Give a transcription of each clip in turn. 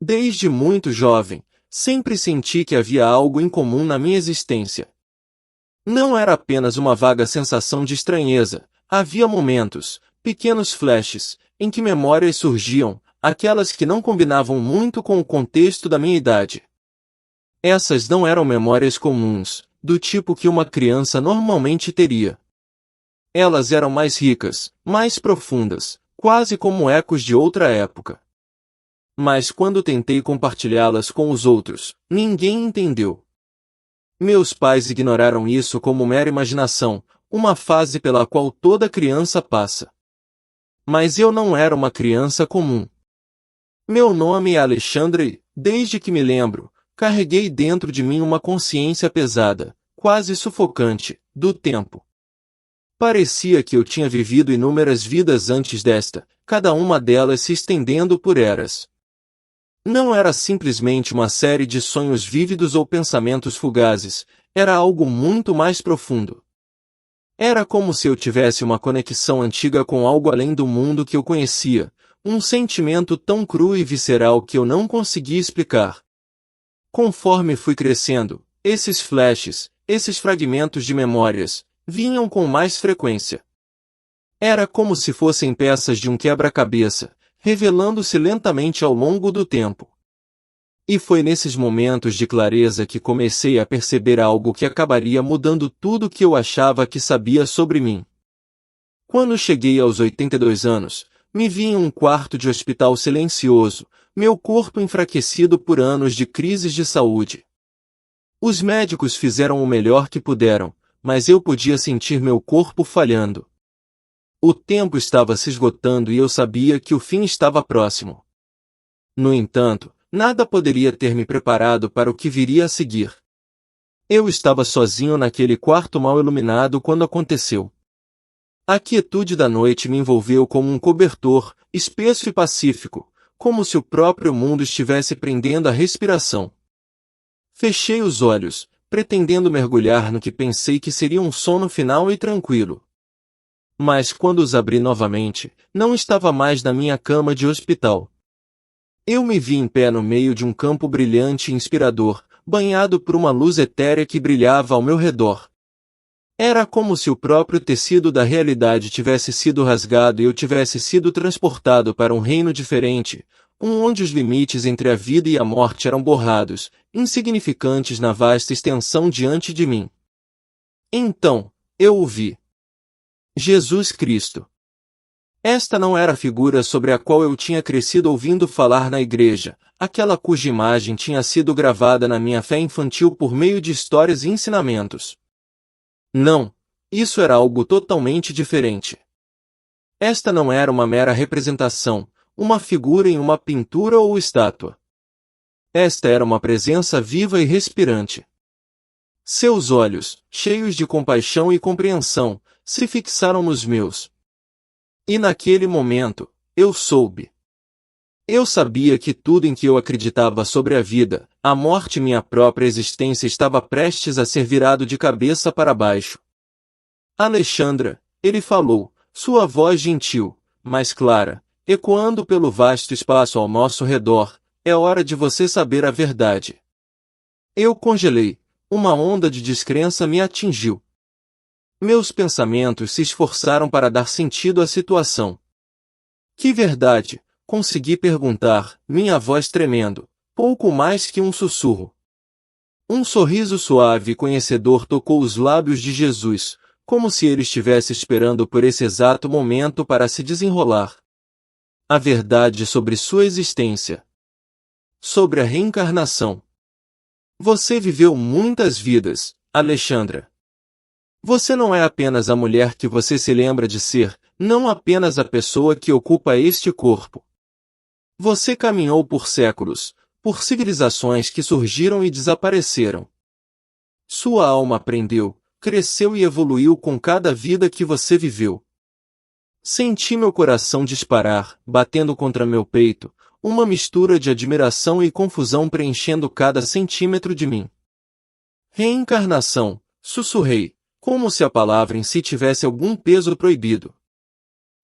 Desde muito jovem, sempre senti que havia algo em comum na minha existência. Não era apenas uma vaga sensação de estranheza, havia momentos, pequenos flashes, em que memórias surgiam, aquelas que não combinavam muito com o contexto da minha idade. Essas não eram memórias comuns, do tipo que uma criança normalmente teria. Elas eram mais ricas, mais profundas, quase como ecos de outra época. Mas quando tentei compartilhá-las com os outros, ninguém entendeu. Meus pais ignoraram isso como mera imaginação, uma fase pela qual toda criança passa. Mas eu não era uma criança comum. Meu nome é Alexandre e, desde que me lembro, carreguei dentro de mim uma consciência pesada, quase sufocante, do tempo. Parecia que eu tinha vivido inúmeras vidas antes desta, cada uma delas se estendendo por eras. Não era simplesmente uma série de sonhos vívidos ou pensamentos fugazes, era algo muito mais profundo. Era como se eu tivesse uma conexão antiga com algo além do mundo que eu conhecia, um sentimento tão cru e visceral que eu não conseguia explicar. Conforme fui crescendo, esses flashes, esses fragmentos de memórias, vinham com mais frequência. Era como se fossem peças de um quebra-cabeça, revelando-se lentamente ao longo do tempo. E foi nesses momentos de clareza que comecei a perceber algo que acabaria mudando tudo o que eu achava que sabia sobre mim. Quando cheguei aos 82 anos, me vi em um quarto de hospital silencioso, meu corpo enfraquecido por anos de crises de saúde. Os médicos fizeram o melhor que puderam, mas eu podia sentir meu corpo falhando. O tempo estava se esgotando e eu sabia que o fim estava próximo. No entanto, nada poderia ter me preparado para o que viria a seguir. Eu estava sozinho naquele quarto mal iluminado quando aconteceu. A quietude da noite me envolveu como um cobertor, espesso e pacífico, como se o próprio mundo estivesse prendendo a respiração. Fechei os olhos, pretendendo mergulhar no que pensei que seria um sono final e tranquilo. Mas quando os abri novamente, não estava mais na minha cama de hospital. Eu me vi em pé no meio de um campo brilhante e inspirador, banhado por uma luz etérea que brilhava ao meu redor. Era como se o próprio tecido da realidade tivesse sido rasgado e eu tivesse sido transportado para um reino diferente, onde os limites entre a vida e a morte eram borrados, insignificantes na vasta extensão diante de mim. Então, eu o vi. Jesus Cristo. Esta não era a figura sobre a qual eu tinha crescido ouvindo falar na igreja, aquela cuja imagem tinha sido gravada na minha fé infantil por meio de histórias e ensinamentos. Não, isso era algo totalmente diferente. Esta não era uma mera representação, uma figura em uma pintura ou estátua. Esta era uma presença viva e respirante. Seus olhos, cheios de compaixão e compreensão, se fixaram nos meus. E naquele momento, eu soube. Eu sabia que tudo em que eu acreditava sobre a vida, a morte e minha própria existência estava prestes a ser virado de cabeça para baixo. Alexandra, ele falou, sua voz gentil, mas clara, ecoando pelo vasto espaço ao nosso redor, é hora de você saber a verdade. Eu congelei, uma onda de descrença me atingiu. Meus pensamentos se esforçaram para dar sentido à situação. Que verdade? Consegui perguntar, minha voz tremendo, pouco mais que um sussurro. Um sorriso suave e conhecedor tocou os lábios de Jesus, como se ele estivesse esperando por esse exato momento para se desenrolar. A verdade sobre sua existência. Sobre a reencarnação. Você viveu muitas vidas, Alexandra. Você não é apenas a mulher que você se lembra de ser, não apenas a pessoa que ocupa este corpo. Você caminhou por séculos, por civilizações que surgiram e desapareceram. Sua alma aprendeu, cresceu e evoluiu com cada vida que você viveu. Senti meu coração disparar, batendo contra meu peito, uma mistura de admiração e confusão preenchendo cada centímetro de mim. Reencarnação, sussurrei, como se a palavra em si tivesse algum peso proibido.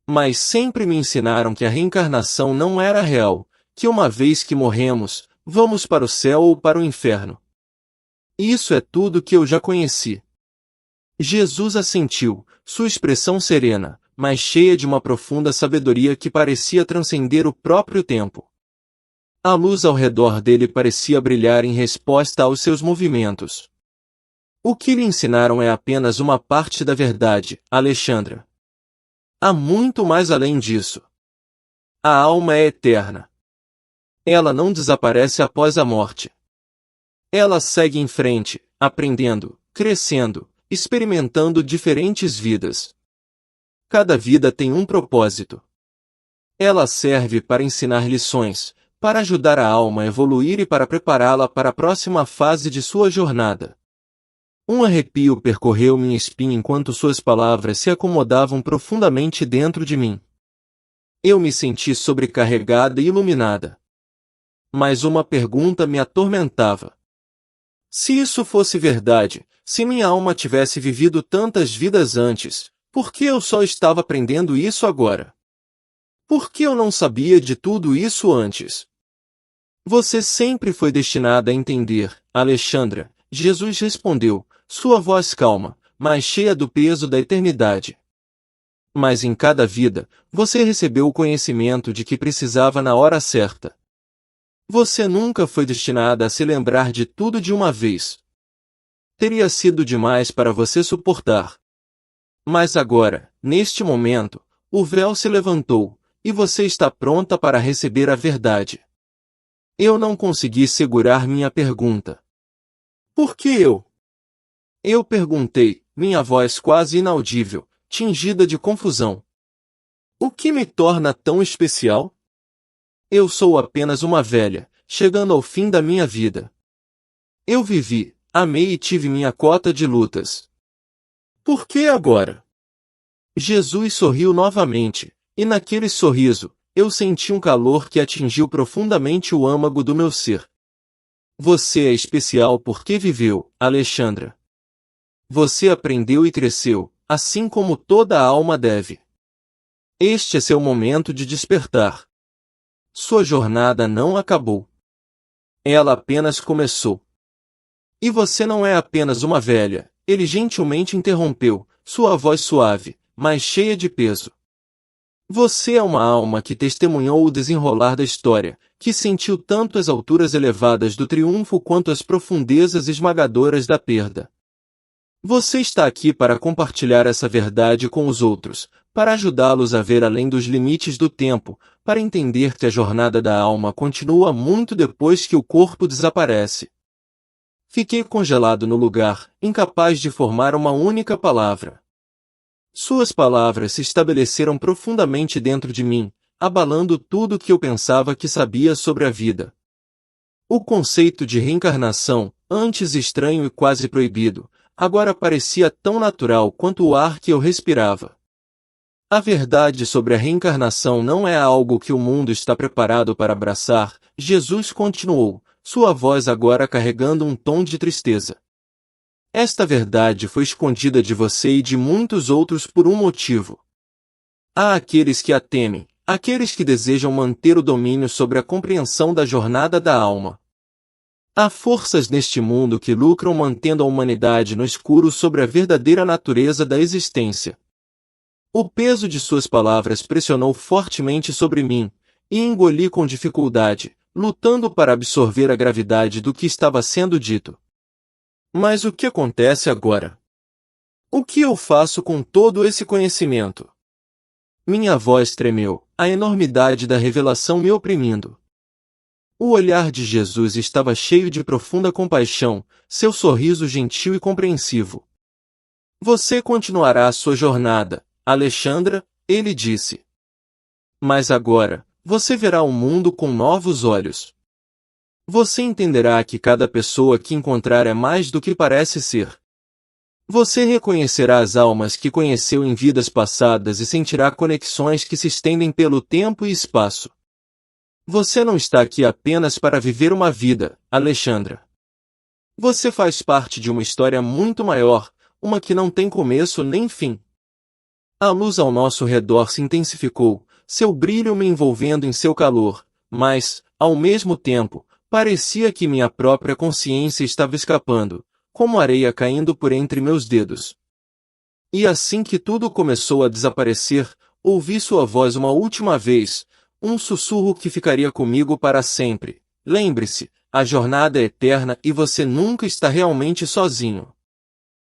Mas sempre me ensinaram que a reencarnação não era real, que uma vez que morremos, vamos para o céu ou para o inferno. Isso é tudo que eu já conheci. Jesus assentiu, sua expressão serena, mas cheia de uma profunda sabedoria que parecia transcender o próprio tempo. A luz ao redor dele parecia brilhar em resposta aos seus movimentos. O que lhe ensinaram é apenas uma parte da verdade, Alexandra. Há muito mais além disso. A alma é eterna. Ela não desaparece após a morte. Ela segue em frente, aprendendo, crescendo, experimentando diferentes vidas. Cada vida tem um propósito. Ela serve para ensinar lições, para ajudar a alma a evoluir e para prepará-la para a próxima fase de sua jornada. Um arrepio percorreu minha espinha enquanto suas palavras se acomodavam profundamente dentro de mim. Eu me senti sobrecarregada e iluminada. Mas uma pergunta me atormentava. Se isso fosse verdade, se minha alma tivesse vivido tantas vidas antes, por que eu só estava aprendendo isso agora? Por que eu não sabia de tudo isso antes? Você sempre foi destinada a entender, Alexandra, Jesus respondeu, sua voz calma, mas cheia do peso da eternidade. Mas em cada vida, você recebeu o conhecimento de que precisava na hora certa. Você nunca foi destinada a se lembrar de tudo de uma vez. Teria sido demais para você suportar. Mas agora, neste momento, o véu se levantou, e você está pronta para receber a verdade. Eu não consegui segurar minha pergunta. Por que eu? Eu perguntei, minha voz quase inaudível, tingida de confusão. O que me torna tão especial? Eu sou apenas uma velha, chegando ao fim da minha vida. Eu vivi, amei e tive minha cota de lutas. Por que agora? Jesus sorriu novamente, e naquele sorriso, eu senti um calor que atingiu profundamente o âmago do meu ser. Você é especial porque viveu, Alexandra. Você aprendeu e cresceu, assim como toda a alma deve. Este é seu momento de despertar. Sua jornada não acabou. Ela apenas começou. E você não é apenas uma velha, ele gentilmente interrompeu, sua voz suave, mas cheia de peso. Você é uma alma que testemunhou o desenrolar da história, que sentiu tanto as alturas elevadas do triunfo quanto as profundezas esmagadoras da perda. Você está aqui para compartilhar essa verdade com os outros, para ajudá-los a ver além dos limites do tempo, para entender que a jornada da alma continua muito depois que o corpo desaparece. Fiquei congelado no lugar, incapaz de formar uma única palavra. Suas palavras se estabeleceram profundamente dentro de mim, abalando tudo o que eu pensava que sabia sobre a vida. O conceito de reencarnação, antes estranho e quase proibido, agora parecia tão natural quanto o ar que eu respirava. A verdade sobre a reencarnação não é algo que o mundo está preparado para abraçar, Jesus continuou, sua voz agora carregando um tom de tristeza. Esta verdade foi escondida de você e de muitos outros por um motivo. Há aqueles que a temem, aqueles que desejam manter o domínio sobre a compreensão da jornada da alma. Há forças neste mundo que lucram mantendo a humanidade no escuro sobre a verdadeira natureza da existência. O peso de suas palavras pressionou fortemente sobre mim, e engoli com dificuldade, lutando para absorver a gravidade do que estava sendo dito. Mas o que acontece agora? O que eu faço com todo esse conhecimento? Minha voz tremeu, a enormidade da revelação me oprimindo. O olhar de Jesus estava cheio de profunda compaixão, seu sorriso gentil e compreensivo. Você continuará a sua jornada, Alexandra, ele disse. Mas agora, você verá o mundo com novos olhos. Você entenderá que cada pessoa que encontrar é mais do que parece ser. Você reconhecerá as almas que conheceu em vidas passadas e sentirá conexões que se estendem pelo tempo e espaço. Você não está aqui apenas para viver uma vida, Alexandra. Você faz parte de uma história muito maior, uma que não tem começo nem fim. A luz ao nosso redor se intensificou, seu brilho me envolvendo em seu calor, mas, ao mesmo tempo, parecia que minha própria consciência estava escapando, como areia caindo por entre meus dedos. E assim que tudo começou a desaparecer, ouvi sua voz uma última vez, um sussurro que ficaria comigo para sempre. Lembre-se, a jornada é eterna e você nunca está realmente sozinho.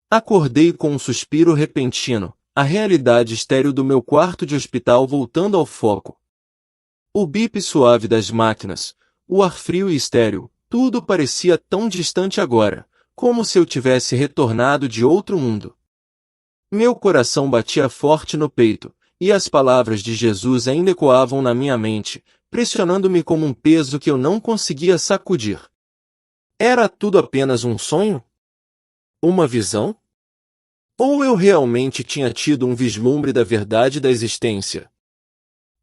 Acordei com um suspiro repentino, a realidade estéril do meu quarto de hospital voltando ao foco. O bip suave das máquinas, o ar frio e estéril, tudo parecia tão distante agora, como se eu tivesse retornado de outro mundo. Meu coração batia forte no peito, e as palavras de Jesus ainda ecoavam na minha mente, pressionando-me como um peso que eu não conseguia sacudir. Era tudo apenas um sonho? Uma visão? Ou eu realmente tinha tido um vislumbre da verdade da existência?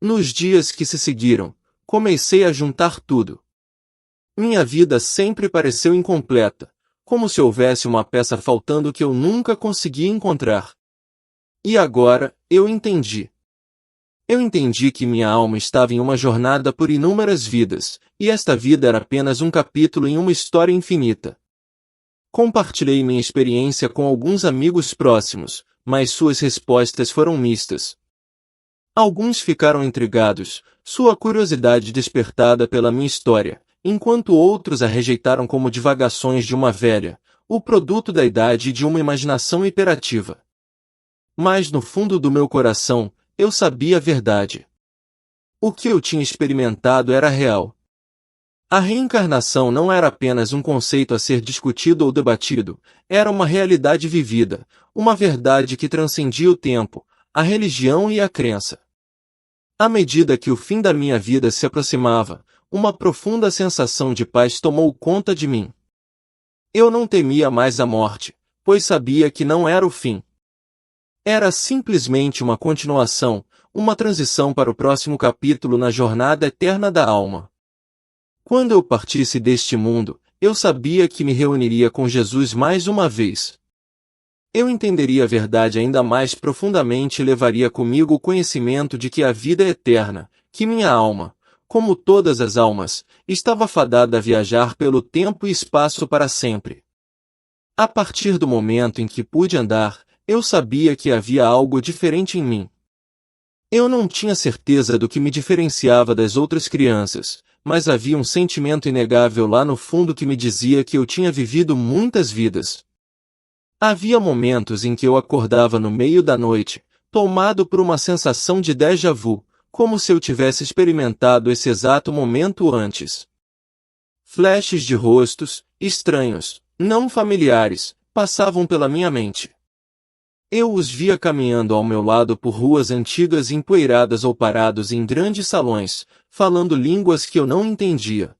Nos dias que se seguiram, comecei a juntar tudo. Minha vida sempre pareceu incompleta, como se houvesse uma peça faltando que eu nunca conseguia encontrar. E agora, eu entendi. Eu entendi que minha alma estava em uma jornada por inúmeras vidas, e esta vida era apenas um capítulo em uma história infinita. Compartilhei minha experiência com alguns amigos próximos, mas suas respostas foram mistas. Alguns ficaram intrigados, sua curiosidade despertada pela minha história, enquanto outros a rejeitaram como divagações de uma velha, o produto da idade e de uma imaginação hiperativa. Mas no fundo do meu coração, eu sabia a verdade. O que eu tinha experimentado era real. A reencarnação não era apenas um conceito a ser discutido ou debatido, era uma realidade vivida, uma verdade que transcendia o tempo, a religião e a crença. À medida que o fim da minha vida se aproximava, uma profunda sensação de paz tomou conta de mim. Eu não temia mais a morte, pois sabia que não era o fim. Era simplesmente uma continuação, uma transição para o próximo capítulo na jornada eterna da alma. Quando eu partisse deste mundo, eu sabia que me reuniria com Jesus mais uma vez. Eu entenderia a verdade ainda mais profundamente e levaria comigo o conhecimento de que a vida é eterna, que minha alma, como todas as almas, estava fadada a viajar pelo tempo e espaço para sempre. A partir do momento em que pude andar, eu sabia que havia algo diferente em mim. Eu não tinha certeza do que me diferenciava das outras crianças, mas havia um sentimento inegável lá no fundo que me dizia que eu tinha vivido muitas vidas. Havia momentos em que eu acordava no meio da noite, tomado por uma sensação de déjà vu, como se eu tivesse experimentado esse exato momento antes. Flashes de rostos, estranhos, não familiares, passavam pela minha mente. Eu os via caminhando ao meu lado por ruas antigas empoeiradas ou parados em grandes salões, falando línguas que eu não entendia.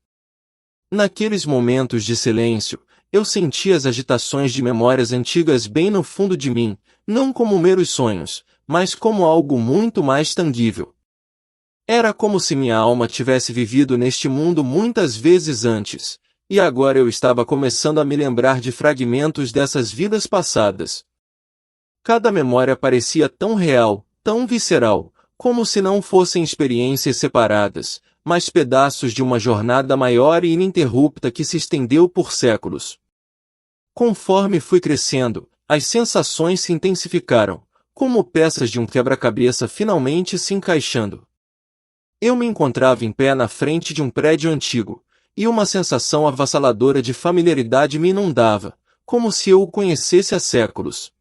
Naqueles momentos de silêncio, eu sentia as agitações de memórias antigas bem no fundo de mim, não como meros sonhos, mas como algo muito mais tangível. Era como se minha alma tivesse vivido neste mundo muitas vezes antes, e agora eu estava começando a me lembrar de fragmentos dessas vidas passadas. Cada memória parecia tão real, tão visceral, como se não fossem experiências separadas, mas pedaços de uma jornada maior e ininterrupta que se estendeu por séculos. Conforme fui crescendo, as sensações se intensificaram, como peças de um quebra-cabeça finalmente se encaixando. Eu me encontrava em pé na frente de um prédio antigo, e uma sensação avassaladora de familiaridade me inundava, como se eu o conhecesse há séculos.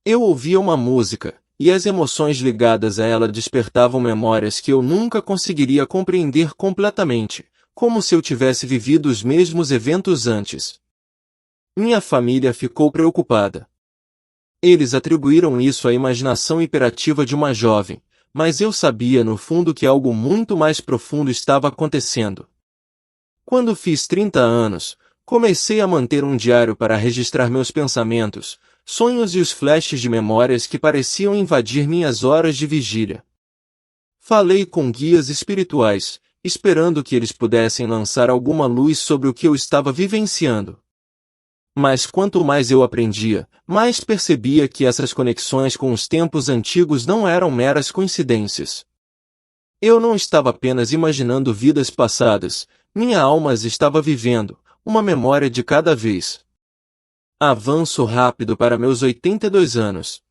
Eu ouvia uma música, e as emoções ligadas a ela despertavam memórias que eu nunca conseguiria compreender completamente, como se eu tivesse vivido os mesmos eventos antes. Minha família ficou preocupada. Eles atribuíram isso à imaginação hiperativa de uma jovem, mas eu sabia no fundo que algo muito mais profundo estava acontecendo. Quando fiz 30 anos, comecei a manter um diário para registrar meus pensamentos, sonhos e os flashes de memórias que pareciam invadir minhas horas de vigília. Falei com guias espirituais, esperando que eles pudessem lançar alguma luz sobre o que eu estava vivenciando. Mas quanto mais eu aprendia, mais percebia que essas conexões com os tempos antigos não eram meras coincidências. Eu não estava apenas imaginando vidas passadas, minha alma as estava vivendo, uma memória de cada vez. Avanço rápido para meus 82 anos.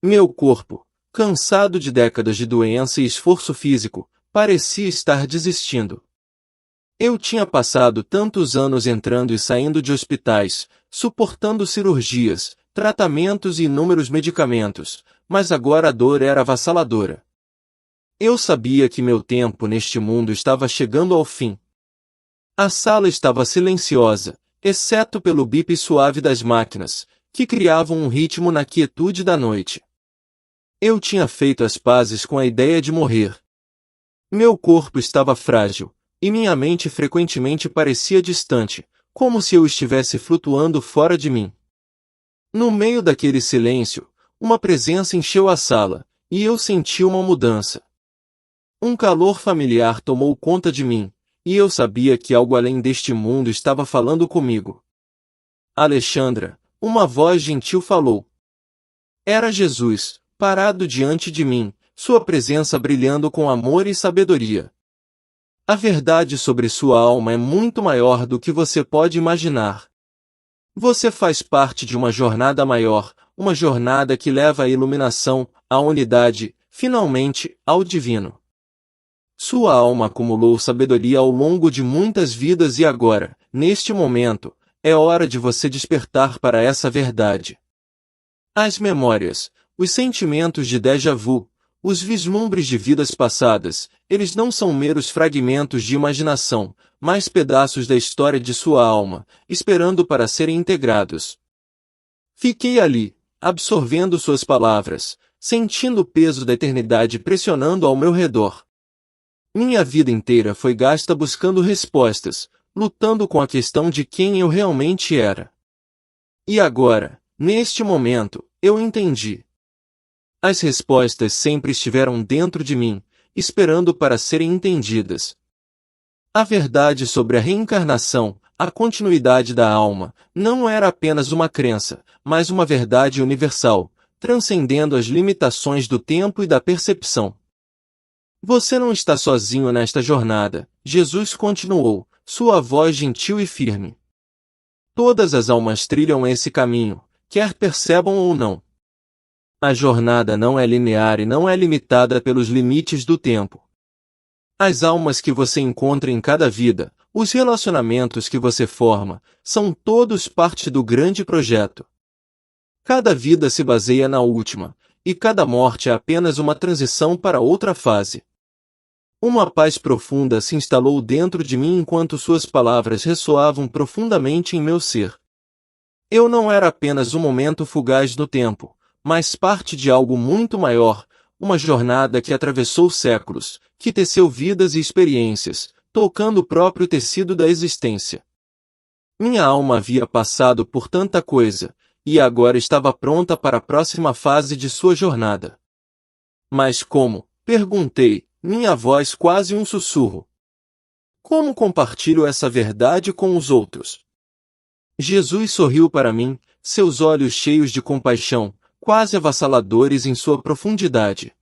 Meu corpo, cansado de décadas de doença e esforço físico, parecia estar desistindo. Eu tinha passado tantos anos entrando e saindo de hospitais, suportando cirurgias, tratamentos e inúmeros medicamentos, mas agora a dor era avassaladora. Eu sabia que meu tempo neste mundo estava chegando ao fim. A sala estava silenciosa, exceto pelo bip suave das máquinas, que criavam um ritmo na quietude da noite. Eu tinha feito as pazes com a ideia de morrer. Meu corpo estava frágil, e minha mente frequentemente parecia distante, como se eu estivesse flutuando fora de mim. No meio daquele silêncio, uma presença encheu a sala, e eu senti uma mudança. Um calor familiar tomou conta de mim, e eu sabia que algo além deste mundo estava falando comigo. Alexandra, uma voz gentil falou. Era Jesus, parado diante de mim, sua presença brilhando com amor e sabedoria. A verdade sobre sua alma é muito maior do que você pode imaginar. Você faz parte de uma jornada maior, uma jornada que leva à iluminação, à unidade, finalmente, ao divino. Sua alma acumulou sabedoria ao longo de muitas vidas e agora, neste momento, é hora de você despertar para essa verdade. As memórias, os sentimentos de déjà vu, os vislumbres de vidas passadas, eles não são meros fragmentos de imaginação, mas pedaços da história de sua alma, esperando para serem integrados. Fiquei ali, absorvendo suas palavras, sentindo o peso da eternidade pressionando ao meu redor. Minha vida inteira foi gasta buscando respostas, lutando com a questão de quem eu realmente era. E agora, neste momento, eu entendi. As respostas sempre estiveram dentro de mim, esperando para serem entendidas. A verdade sobre a reencarnação, a continuidade da alma, não era apenas uma crença, mas uma verdade universal, transcendendo as limitações do tempo e da percepção. Você não está sozinho nesta jornada, Jesus continuou, sua voz gentil e firme. Todas as almas trilham esse caminho, quer percebam ou não. A jornada não é linear e não é limitada pelos limites do tempo. As almas que você encontra em cada vida, os relacionamentos que você forma, são todos parte do grande projeto. Cada vida se baseia na última, e cada morte é apenas uma transição para outra fase. Uma paz profunda se instalou dentro de mim enquanto suas palavras ressoavam profundamente em meu ser. Eu não era apenas um momento fugaz no tempo, mas parte de algo muito maior, uma jornada que atravessou séculos, que teceu vidas e experiências, tocando o próprio tecido da existência. Minha alma havia passado por tanta coisa, e agora estava pronta para a próxima fase de sua jornada. Mas como? Perguntei, minha voz quase um sussurro. Como compartilho essa verdade com os outros? Jesus sorriu para mim, seus olhos cheios de compaixão, quase avassaladores em sua profundidade.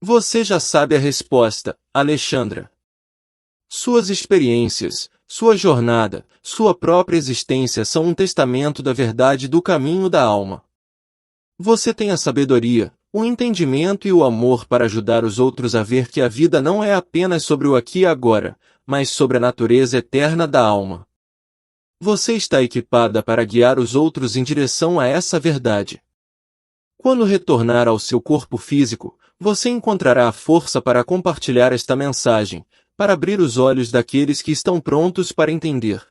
Você já sabe a resposta, Alexandra. Suas experiências, sua jornada, sua própria existência são um testamento da verdade do caminho da alma. Você tem a sabedoria, o entendimento e o amor para ajudar os outros a ver que a vida não é apenas sobre o aqui e agora, mas sobre a natureza eterna da alma. Você está equipada para guiar os outros em direção a essa verdade. Quando retornar ao seu corpo físico, você encontrará a força para compartilhar esta mensagem, para abrir os olhos daqueles que estão prontos para entender.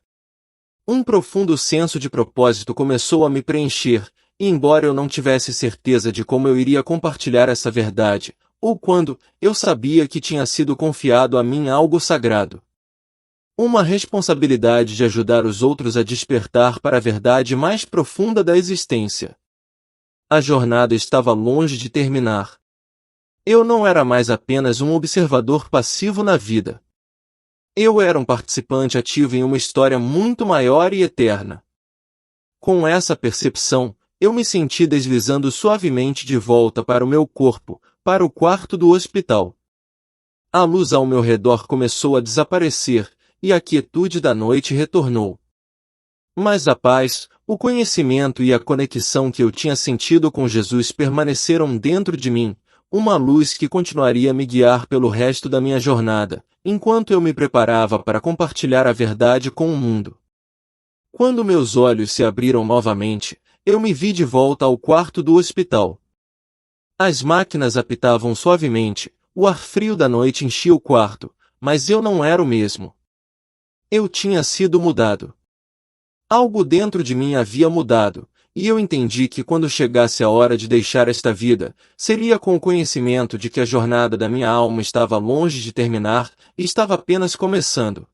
Um profundo senso de propósito começou a me preencher, e embora eu não tivesse certeza de como eu iria compartilhar essa verdade, ou quando, eu sabia que tinha sido confiado a mim algo sagrado. Uma responsabilidade de ajudar os outros a despertar para a verdade mais profunda da existência. A jornada estava longe de terminar. Eu não era mais apenas um observador passivo na vida. Eu era um participante ativo em uma história muito maior e eterna. Com essa percepção, eu me senti deslizando suavemente de volta para o meu corpo, para o quarto do hospital. A luz ao meu redor começou a desaparecer, e a quietude da noite retornou. Mas a paz, o conhecimento e a conexão que eu tinha sentido com Jesus permaneceram dentro de mim, uma luz que continuaria a me guiar pelo resto da minha jornada, enquanto eu me preparava para compartilhar a verdade com o mundo. Quando meus olhos se abriram novamente, eu me vi de volta ao quarto do hospital. As máquinas apitavam suavemente, o ar frio da noite enchia o quarto, mas eu não era o mesmo. Eu tinha sido mudado. Algo dentro de mim havia mudado, e eu entendi que quando chegasse a hora de deixar esta vida, seria com o conhecimento de que a jornada da minha alma estava longe de terminar e estava apenas começando.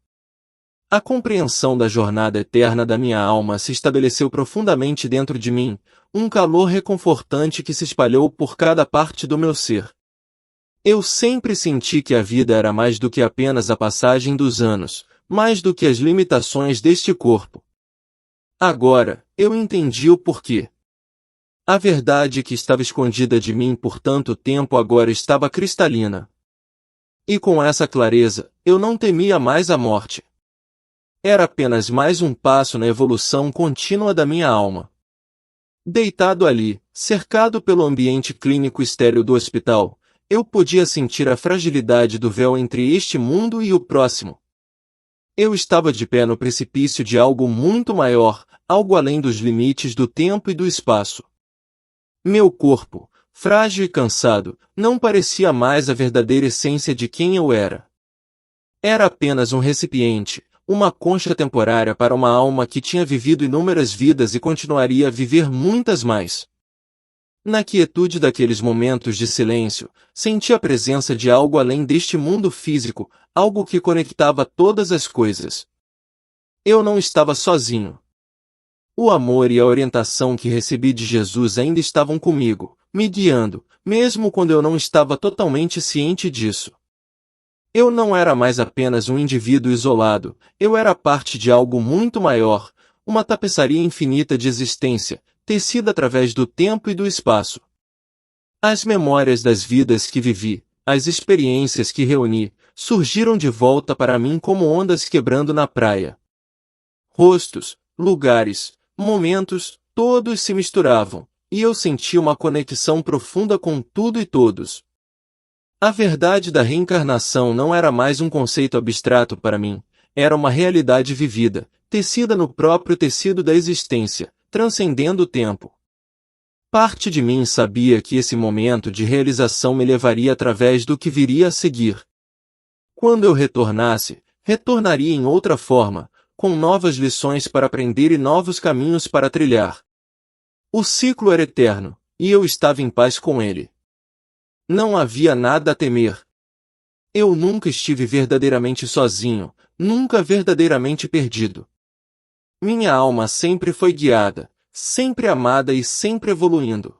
A compreensão da jornada eterna da minha alma se estabeleceu profundamente dentro de mim, um calor reconfortante que se espalhou por cada parte do meu ser. Eu sempre senti que a vida era mais do que apenas a passagem dos anos, mais do que as limitações deste corpo. Agora, eu entendi o porquê. A verdade que estava escondida de mim por tanto tempo agora estava cristalina. E com essa clareza, eu não temia mais a morte. Era apenas mais um passo na evolução contínua da minha alma. Deitado ali, cercado pelo ambiente clínico estéril do hospital, eu podia sentir a fragilidade do véu entre este mundo e o próximo. Eu estava de pé no precipício de algo muito maior, algo além dos limites do tempo e do espaço. Meu corpo, frágil e cansado, não parecia mais a verdadeira essência de quem eu era. Era apenas um recipiente, uma concha temporária para uma alma que tinha vivido inúmeras vidas e continuaria a viver muitas mais. Na quietude daqueles momentos de silêncio, senti a presença de algo além deste mundo físico, algo que conectava todas as coisas. Eu não estava sozinho. O amor e a orientação que recebi de Jesus ainda estavam comigo, me guiando, mesmo quando eu não estava totalmente ciente disso. Eu não era mais apenas um indivíduo isolado, eu era parte de algo muito maior, uma tapeçaria infinita de existência, tecida através do tempo e do espaço. As memórias das vidas que vivi, as experiências que reuni, surgiram de volta para mim como ondas quebrando na praia. Rostos, lugares, momentos, todos se misturavam, e eu senti uma conexão profunda com tudo e todos. A verdade da reencarnação não era mais um conceito abstrato para mim, era uma realidade vivida, tecida no próprio tecido da existência, transcendendo o tempo. Parte de mim sabia que esse momento de realização me levaria através do que viria a seguir. Quando eu retornasse, retornaria em outra forma, com novas lições para aprender e novos caminhos para trilhar. O ciclo era eterno, e eu estava em paz com ele. Não havia nada a temer. Eu nunca estive verdadeiramente sozinho, nunca verdadeiramente perdido. Minha alma sempre foi guiada, sempre amada e sempre evoluindo.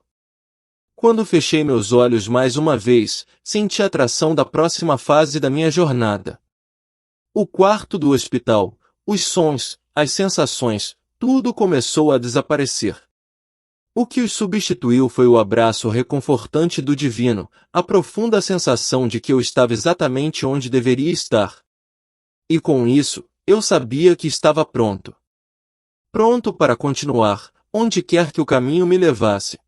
Quando fechei meus olhos mais uma vez, senti a atração da próxima fase da minha jornada. O quarto do hospital, os sons, as sensações, tudo começou a desaparecer. O que os substituiu foi o abraço reconfortante do divino, a profunda sensação de que eu estava exatamente onde deveria estar. E com isso, eu sabia que estava pronto. Pronto para continuar, onde quer que o caminho me levasse.